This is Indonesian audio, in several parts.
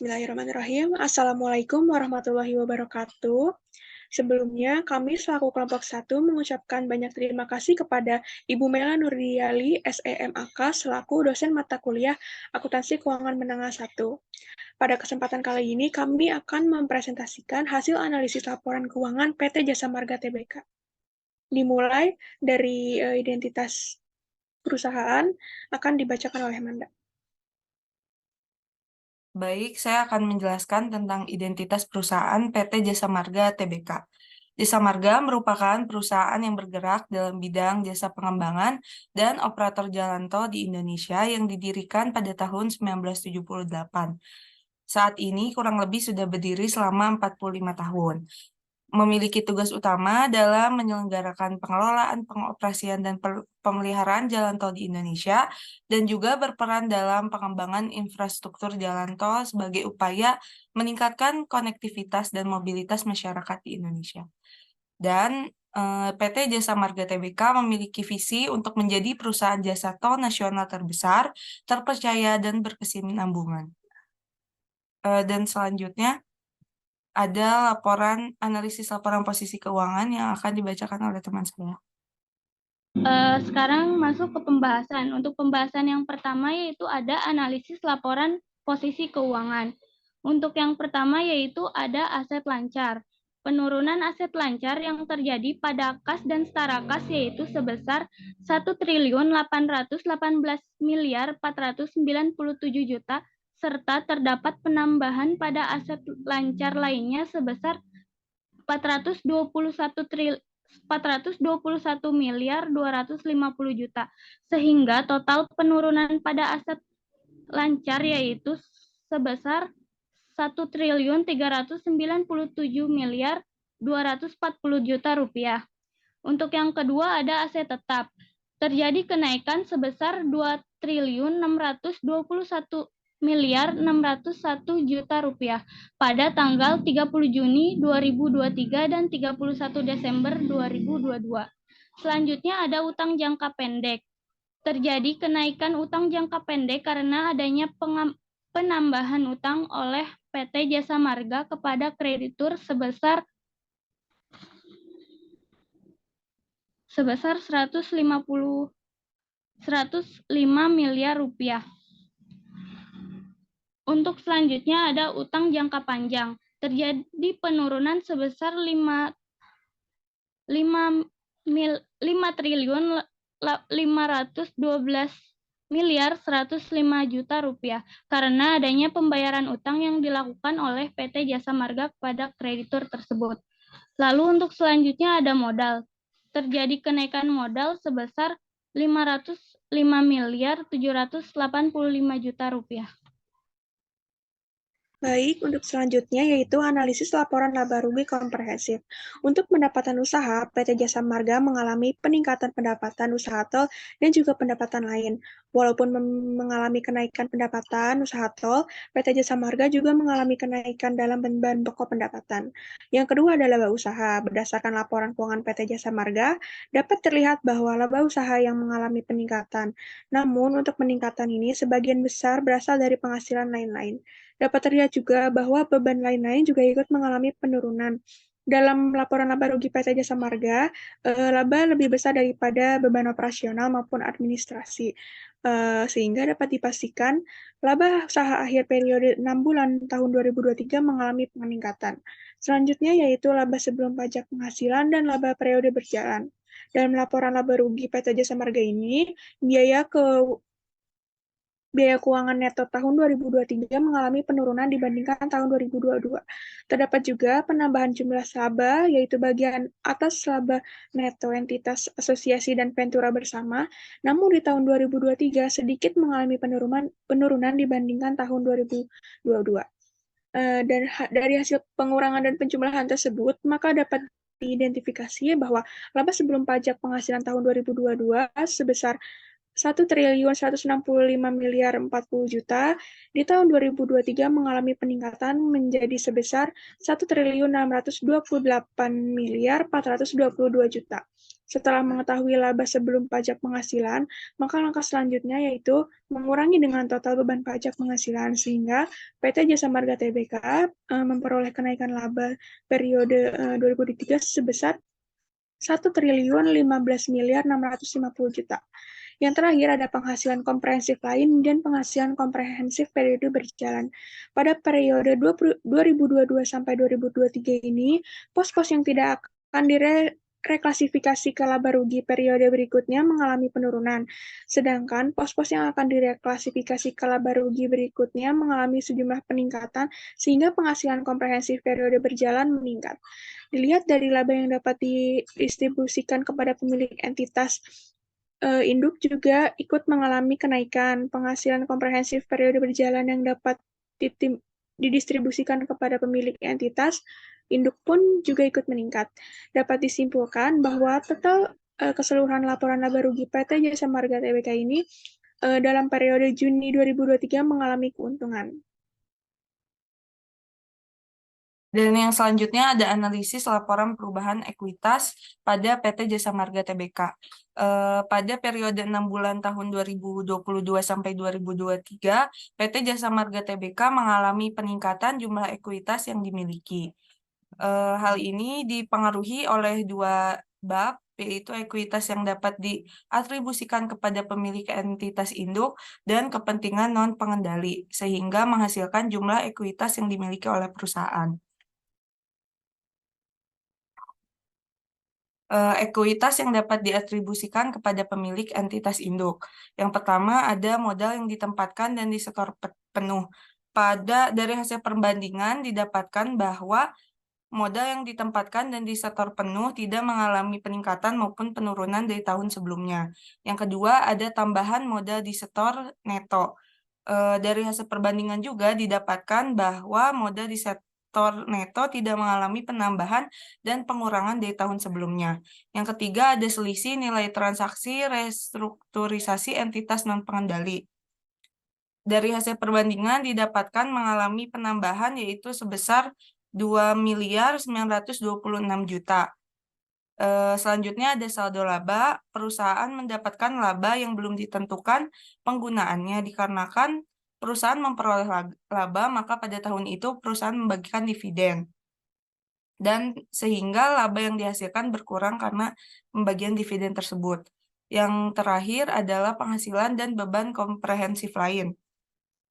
Bismillahirrahmanirrahim. Assalamualaikum warahmatullahi wabarakatuh. Sebelumnya, kami selaku kelompok 1 mengucapkan banyak terima kasih kepada Ibu Mela Nurdiali, SEMAK, selaku dosen mata kuliah Akuntansi Keuangan Menengah 1. Pada kesempatan kali ini, kami akan mempresentasikan hasil analisis laporan keuangan PT Jasa Marga Tbk. Dimulai dari identitas perusahaan, akan dibacakan oleh Manda. Baik, saya akan menjelaskan tentang identitas perusahaan PT Jasa Marga Tbk. Jasa Marga merupakan perusahaan yang bergerak dalam bidang jasa pengembangan dan operator jalan tol di Indonesia yang didirikan pada tahun 1978. Saat ini kurang lebih sudah berdiri selama 45 tahun. Memiliki tugas utama dalam menyelenggarakan pengelolaan, pengoperasian, dan pemeliharaan jalan tol di Indonesia, dan juga berperan dalam pengembangan infrastruktur jalan tol sebagai upaya meningkatkan konektivitas dan mobilitas masyarakat di Indonesia. Dan PT Jasa Marga Tbk memiliki visi untuk menjadi perusahaan jasa tol nasional terbesar, terpercaya, dan berkesinambungan. Dan selanjutnya, ada analisis laporan posisi keuangan yang akan dibacakan oleh teman saya. Sekarang masuk ke pembahasan. Untuk pembahasan yang pertama yaitu ada analisis laporan posisi keuangan. Untuk yang pertama yaitu ada aset lancar. Penurunan aset lancar yang terjadi pada kas dan setara kas yaitu sebesar 1.818.497.000.000 serta terdapat penambahan pada aset lancar lainnya sebesar 421.250.000.000 sehingga total penurunan pada aset lancar yaitu sebesar 1.397.240.000.000 rupiah. Untuk yang kedua ada aset tetap. Terjadi kenaikan sebesar 2.621.601.000.000 rupiah pada tanggal 30 Juni 2023 dan 31 Desember 2022. Selanjutnya ada utang jangka pendek. Terjadi kenaikan utang jangka pendek karena adanya penambahan utang oleh PT Jasa Marga kepada kreditur sebesar 105 miliar rupiah. Untuk selanjutnya ada utang jangka panjang. Terjadi penurunan sebesar 5.512.105.000.000 rupiah karena adanya pembayaran utang yang dilakukan oleh PT Jasa Marga kepada kreditur tersebut. Lalu untuk selanjutnya ada modal. Terjadi kenaikan modal sebesar 505.785.000.000 rupiah. Baik, untuk selanjutnya yaitu analisis laporan laba rugi komprehensif. Untuk pendapatan usaha, PT Jasa Marga mengalami peningkatan pendapatan usaha tol dan juga pendapatan lain. Walaupun mengalami kenaikan pendapatan usaha tol, PT Jasa Marga juga mengalami kenaikan dalam beban pokok pendapatan. Yang kedua adalah laba usaha. Berdasarkan laporan keuangan PT Jasa Marga, dapat terlihat bahwa laba usaha yang mengalami peningkatan. Namun, untuk peningkatan ini sebagian besar berasal dari penghasilan lain-lain. Dapat terlihat juga bahwa beban lain-lain juga ikut mengalami penurunan. Dalam laporan laba rugi PT Jasa Marga, laba lebih besar daripada beban operasional maupun administrasi, sehingga dapat dipastikan laba usaha akhir periode 6 bulan tahun 2023 mengalami peningkatan. Selanjutnya yaitu laba sebelum pajak penghasilan dan laba periode berjalan. Dalam laporan laba rugi PT Jasa Marga ini, biaya keuangan neto tahun 2023 mengalami penurunan dibandingkan tahun 2022. Terdapat juga penambahan jumlah laba, yaitu bagian atas laba neto entitas asosiasi dan ventura bersama, namun di tahun 2023 sedikit mengalami penurunan dibandingkan tahun 2022. Dan dari hasil pengurangan dan penjumlahan tersebut, maka dapat diidentifikasi bahwa laba sebelum pajak penghasilan tahun 2022 sebesar 1.165.040.000.000 di tahun 2023 mengalami peningkatan menjadi sebesar 1.628.422.000.000. Setelah mengetahui laba sebelum pajak penghasilan, maka langkah selanjutnya yaitu mengurangi dengan total beban pajak penghasilan, sehingga PT Jasa Marga Tbk memperoleh kenaikan laba periode 2023 sebesar 1.015.650.000.000. Yang terakhir ada penghasilan komprehensif lain dan penghasilan komprehensif periode berjalan. Pada periode 2022 sampai 2023 ini, pos-pos yang tidak akan reklasifikasi ke laba rugi periode berikutnya mengalami penurunan, sedangkan pos-pos yang akan direklasifikasi ke laba rugi berikutnya mengalami sejumlah peningkatan sehingga penghasilan komprehensif periode berjalan meningkat. Dilihat dari laba yang dapat didistribusikan kepada pemilik entitas induk juga ikut mengalami kenaikan. Penghasilan komprehensif periode berjalan yang dapat didistribusikan kepada pemilik entitas induk pun juga ikut meningkat. Dapat disimpulkan bahwa total keseluruhan laporan laba rugi PT Jasa Marga Tbk ini dalam periode Juni 2023 mengalami keuntungan. Dan yang selanjutnya ada analisis laporan perubahan ekuitas pada PT Jasa Marga Tbk. Pada periode 6 bulan tahun 2022 sampai 2023, PT Jasa Marga Tbk mengalami peningkatan jumlah ekuitas yang dimiliki. Hal ini dipengaruhi oleh dua bab, yaitu ekuitas yang dapat diatribusikan kepada pemilik entitas induk dan kepentingan non-pengendali, sehingga menghasilkan jumlah ekuitas yang dimiliki oleh perusahaan. Ekuitas yang dapat diatribusikan kepada pemilik entitas induk. Yang pertama ada modal yang ditempatkan dan disetor penuh. Dari hasil perbandingan didapatkan bahwa modal yang ditempatkan dan disetor penuh tidak mengalami peningkatan maupun penurunan dari tahun sebelumnya. Yang kedua ada tambahan modal disetor neto. Dari hasil perbandingan juga didapatkan bahwa modal disetor neto tidak mengalami penambahan dan pengurangan dari tahun sebelumnya. Yang ketiga ada selisih nilai transaksi restrukturisasi entitas non-pengendali. Dari hasil perbandingan didapatkan mengalami penambahan yaitu sebesar 2.926.000.000. Selanjutnya ada saldo laba. Perusahaan mendapatkan laba yang belum ditentukan penggunaannya dikarenakan perusahaan memperoleh laba, maka pada tahun itu perusahaan membagikan dividen. Dan sehingga laba yang dihasilkan berkurang karena pembagian dividen tersebut. Yang terakhir adalah penghasilan dan beban komprehensif lain.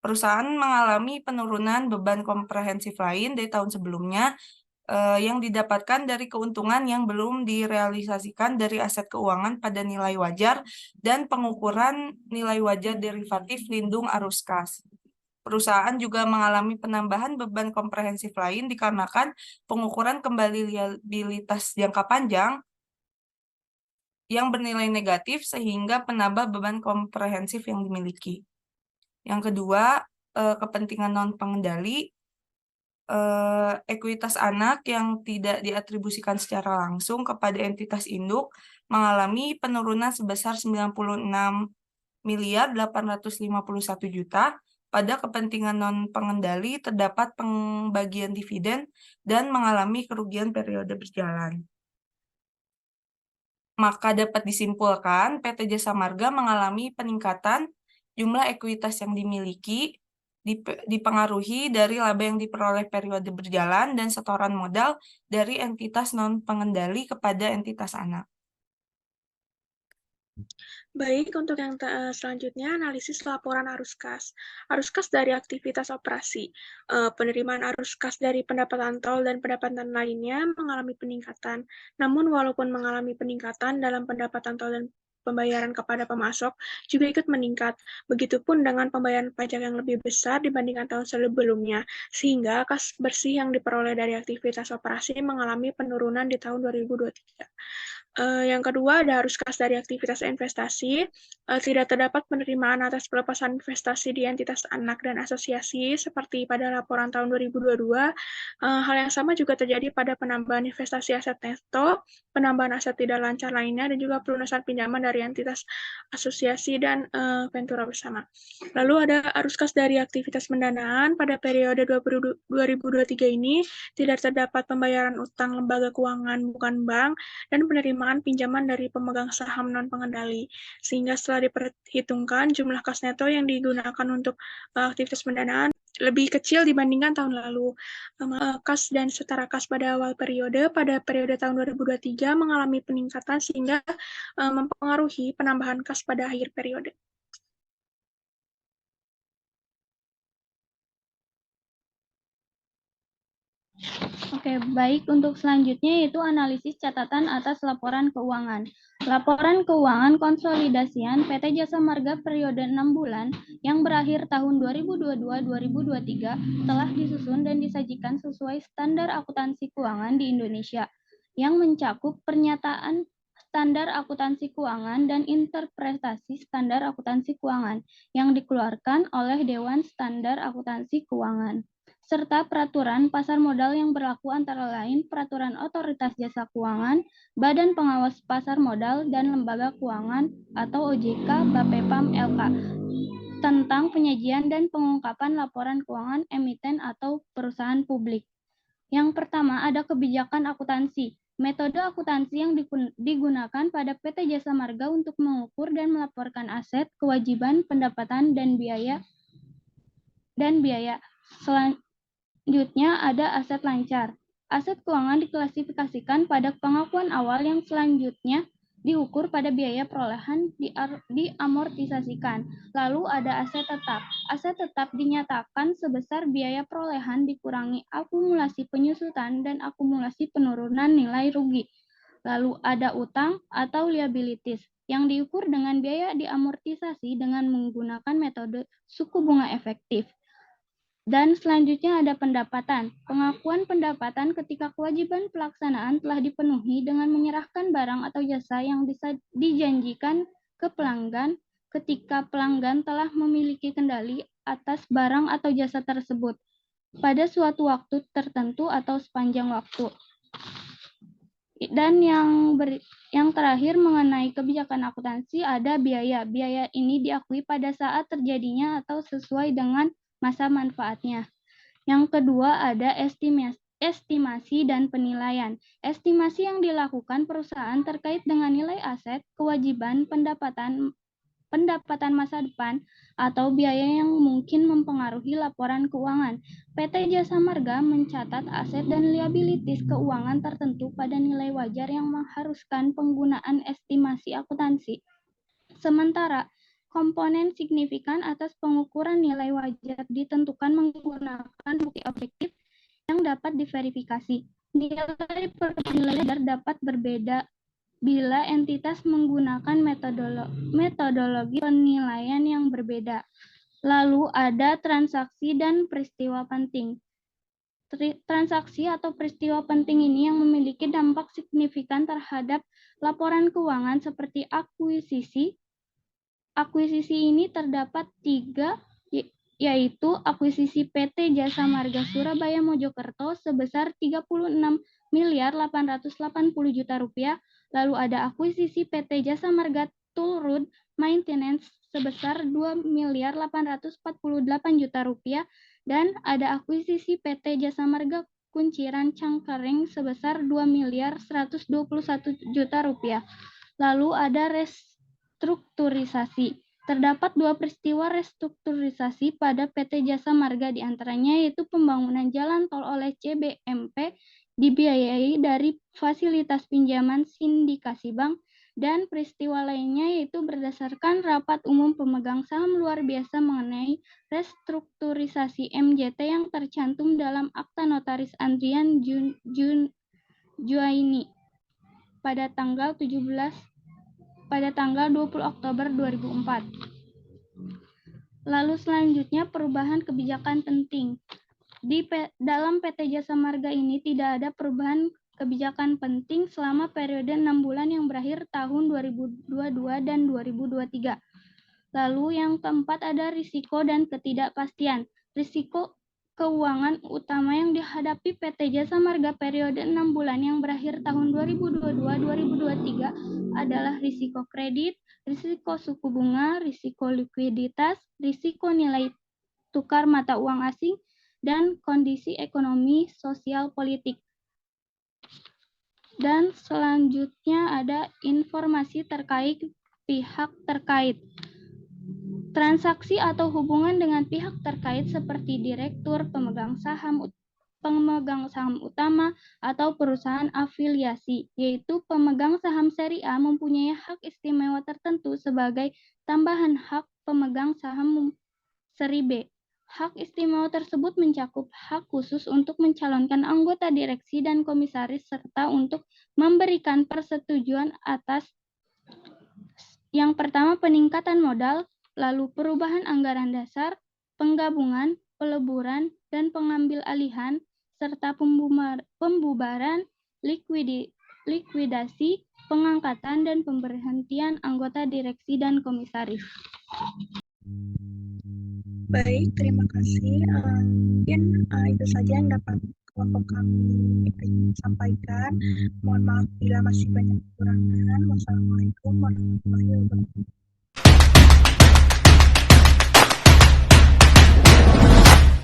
Perusahaan mengalami penurunan beban komprehensif lain dari tahun sebelumnya yang didapatkan dari keuntungan yang belum direalisasikan dari aset keuangan pada nilai wajar dan pengukuran nilai wajar derivatif lindung arus kas. Perusahaan juga mengalami penambahan beban komprehensif lain dikarenakan pengukuran kembali liabilitas jangka panjang yang bernilai negatif sehingga penambah beban komprehensif yang dimiliki. Yang kedua, kepentingan non-pengendali. Ekuitas anak yang tidak diatribusikan secara langsung kepada entitas induk mengalami penurunan sebesar 96.851.000.000. Pada kepentingan non-pengendali terdapat pembagian dividen dan mengalami kerugian periode berjalan. Maka dapat disimpulkan PT Jasa Marga mengalami peningkatan jumlah ekuitas yang dimiliki dipengaruhi dari laba yang diperoleh periode berjalan dan setoran modal dari entitas non-pengendali kepada entitas anak. Baik, untuk yang selanjutnya analisis laporan arus kas. Arus kas dari aktivitas operasi. Penerimaan arus kas dari pendapatan tol dan pendapatan lainnya mengalami peningkatan. Namun walaupun mengalami peningkatan dalam pendapatan tol dan pembayaran kepada pemasok juga ikut meningkat. Begitupun dengan pembayaran pajak yang lebih besar dibandingkan tahun sebelumnya, sehingga kas bersih yang diperoleh dari aktivitas operasi mengalami penurunan di tahun 2023. Yang kedua ada arus kas dari aktivitas investasi. Tidak terdapat penerimaan atas pelepasan investasi di entitas anak dan asosiasi seperti pada laporan tahun 2022 Hal yang sama juga terjadi pada penambahan investasi aset neto, penambahan aset tidak lancar lainnya, dan juga pelunasan pinjaman dari entitas asosiasi dan ventura bersama. Lalu ada arus kas dari aktivitas pendanaan pada periode 2023 ini tidak terdapat pembayaran utang lembaga keuangan bukan bank dan penerimaan pinjaman dari pemegang saham non-pengendali. Sehingga setelah diperhitungkan jumlah kas neto yang digunakan untuk aktivitas pendanaan lebih kecil dibandingkan tahun lalu. Kas dan setara kas pada awal periode, pada periode tahun 2023 mengalami peningkatan sehingga mempengaruhi penambahan kas pada akhir periode. Oke, baik. Untuk selanjutnya yaitu analisis catatan atas laporan keuangan. Laporan keuangan konsolidasian PT Jasa Marga periode 6 bulan yang berakhir tahun 2022-2023 telah disusun dan disajikan sesuai standar akuntansi keuangan di Indonesia yang mencakup pernyataan standar akuntansi keuangan dan interpretasi standar akuntansi keuangan yang dikeluarkan oleh Dewan Standar Akuntansi Keuangan, serta peraturan pasar modal yang berlaku antara lain peraturan Otoritas Jasa Keuangan, Badan Pengawas Pasar Modal, dan Lembaga Keuangan atau OJK Bapepam LK tentang penyajian dan pengungkapan laporan keuangan emiten atau perusahaan publik. Yang pertama ada kebijakan akuntansi. Metode akuntansi yang digunakan pada PT Jasa Marga untuk mengukur dan melaporkan aset, kewajiban, pendapatan, dan biaya. Selanjutnya ada aset lancar. Aset keuangan diklasifikasikan pada pengakuan awal yang selanjutnya diukur pada biaya perolehan diamortisasikan. Lalu ada aset tetap. Aset tetap dinyatakan sebesar biaya perolehan dikurangi akumulasi penyusutan dan akumulasi penurunan nilai rugi. Lalu ada utang atau liabilities yang diukur dengan biaya diamortisasi dengan menggunakan metode suku bunga efektif. Dan selanjutnya ada pendapatan. Pengakuan pendapatan ketika kewajiban pelaksanaan telah dipenuhi dengan menyerahkan barang atau jasa yang dijanjikan ke pelanggan ketika pelanggan telah memiliki kendali atas barang atau jasa tersebut pada suatu waktu tertentu atau sepanjang waktu. Dan yang terakhir mengenai kebijakan akuntansi ada biaya. Biaya ini diakui pada saat terjadinya atau sesuai dengan masa manfaatnya. Yang kedua ada estimasi dan penilaian. Estimasi yang dilakukan perusahaan terkait dengan nilai aset, kewajiban, pendapatan masa depan, atau biaya yang mungkin mempengaruhi laporan keuangan. PT Jasa Marga mencatat aset dan liabilities keuangan tertentu pada nilai wajar yang mengharuskan penggunaan estimasi akuntansi. Sementara komponen signifikan atas pengukuran nilai wajar ditentukan menggunakan bukti objektif yang dapat diverifikasi. Nilai per nilai wajar dapat berbeda bila entitas menggunakan metodologi penilaian yang berbeda. Lalu ada transaksi dan peristiwa penting. Transaksi atau peristiwa penting ini yang memiliki dampak signifikan terhadap laporan keuangan seperti akuisisi. Akuisisi ini terdapat 3, yaitu akuisisi PT Jasa Marga Surabaya Mojokerto sebesar 36.880 juta rupiah, lalu ada akuisisi PT Jasa Marga Toll Road Maintenance sebesar 2.848 juta rupiah, dan ada akuisisi PT Jasa Marga Kunciran Cangkering sebesar 2.121 juta rupiah. Lalu ada restrukturisasi. Terdapat 2 peristiwa restrukturisasi pada PT Jasa Marga, diantaranya yaitu pembangunan jalan tol oleh CBMP dibiayai dari fasilitas pinjaman sindikasi bank, dan peristiwa lainnya yaitu berdasarkan rapat umum pemegang saham luar biasa mengenai restrukturisasi MJT yang tercantum dalam Akta Notaris Andrian Juaini pada tanggal 20 Oktober 2004. Lalu selanjutnya perubahan kebijakan penting. Dalam PT Jasa Marga ini tidak ada perubahan kebijakan penting selama periode 6 bulan yang berakhir tahun 2022 dan 2023. Lalu yang keempat ada risiko dan ketidakpastian. Risiko keuangan utama yang dihadapi PT Jasa Marga periode 6 bulan yang berakhir tahun 2022-2023 adalah risiko kredit, risiko suku bunga, risiko likuiditas, risiko nilai tukar mata uang asing, dan kondisi ekonomi sosial politik. Dan selanjutnya ada informasi terkait pihak terkait. Transaksi atau hubungan dengan pihak terkait seperti direktur, pemegang saham utama, atau perusahaan afiliasi, yaitu pemegang saham seri A mempunyai hak istimewa tertentu sebagai tambahan hak pemegang saham seri B. Hak istimewa tersebut mencakup hak khusus untuk mencalonkan anggota direksi dan komisaris serta untuk memberikan persetujuan atas yang pertama peningkatan modal, lalu perubahan anggaran dasar, penggabungan, peleburan, dan pengambil alihan, serta pembubaran, likuidasi, pengangkatan, dan pemberhentian anggota direksi dan komisaris. Baik, terima kasih. Mungkin itu saja yang dapat kelompok kami sampaikan. Mohon maaf bila masih banyak kekurangan. Wassalamualaikum warahmatullahi wabarakatuh.